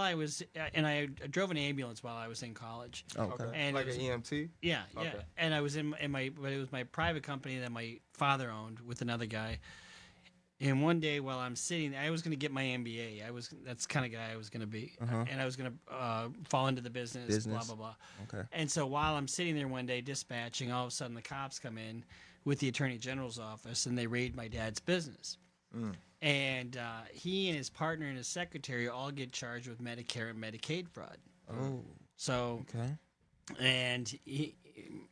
I drove an ambulance while I was in college. Okay. And Like an EMT? Yeah, yeah. Okay. And I was but it was my private company that my father owned with another guy. And one day while I'm sitting, I was going to get my MBA. That's the kind of guy I was going to be. And I was going to fall into the business, blah, blah, blah. Okay. And so while I'm sitting there one day dispatching, all of a sudden the cops come in with the Attorney General's office and they raid my dad's business. And he and his partner and his secretary all get charged with Medicare and Medicaid fraud. Oh. So, Okay. and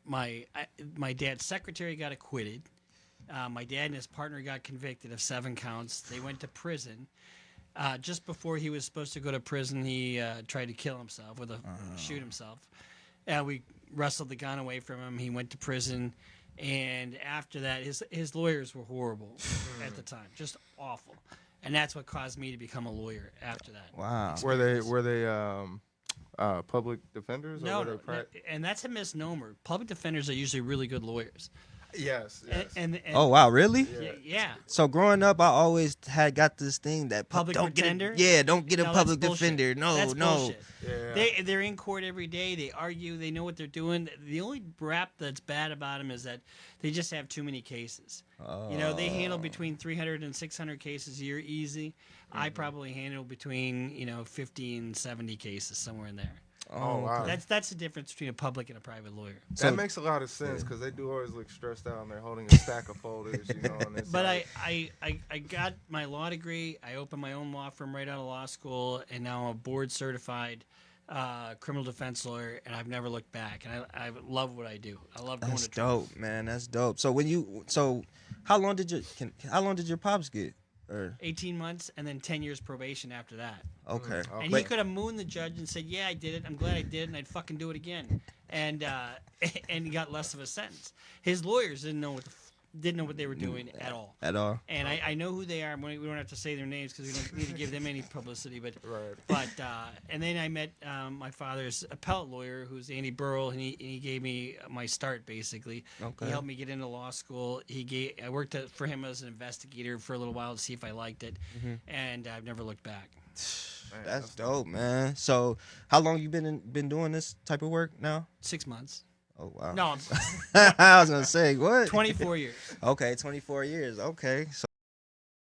my dad's secretary got acquitted. My dad and his partner got convicted of 7 counts. They went to prison. Just before he was supposed to go to prison, he tried to kill himself shoot himself. We wrestled the gun away from him. He went to prison. And after that, his lawyers were horrible at the time, just awful, and that's what caused me to become a lawyer after that. Wow. Were they public defenders? No, or were they and that's a misnomer. Public defenders are usually really good lawyers. Yes. And Oh wow, really? Yeah. So growing up, I always had got this thing that Public defender. Don't get a No, public that's bullshit. defender. No, That's no. bullshit. Yeah. They're in court every day. They argue. They know what they're doing. The only rap that's bad about them is that they just have too many cases. They handle between 300 and 600 cases a year easy. I probably handle between 50 and 70 cases, somewhere in there. Oh, wow. That's the difference between a public and a private lawyer. That makes a lot of sense because they do always look stressed out and they're holding a stack of folders, and it's But like, I got my law degree. I opened my own law firm right out of law school, and now I'm a board certified criminal defense lawyer, and I've never looked back. And I love what I do. I love going to trial. That's dope, man. That's dope. So how long did your pops get? 18 months and then 10 years probation after that. Okay. And he could have mooned the judge and said, "Yeah, I did it. I'm glad I did it, and I'd fucking do it again." And and he got less of a sentence. His lawyers didn't know what they were doing at all. At all. And I know who they are. We don't have to say their names because we don't need to give them any publicity. But Right. But and then I met my father's appellate lawyer, who's Andy Burrell, and he gave me my start basically. Okay. He helped me get into law school. I worked for him as an investigator for a little while to see if I liked it, and I've never looked back. Man, That's dope, man. So how long you been doing this type of work now? 6 months. Oh wow. No, I was gonna say what? 24 years. Okay, 24 years. Okay. So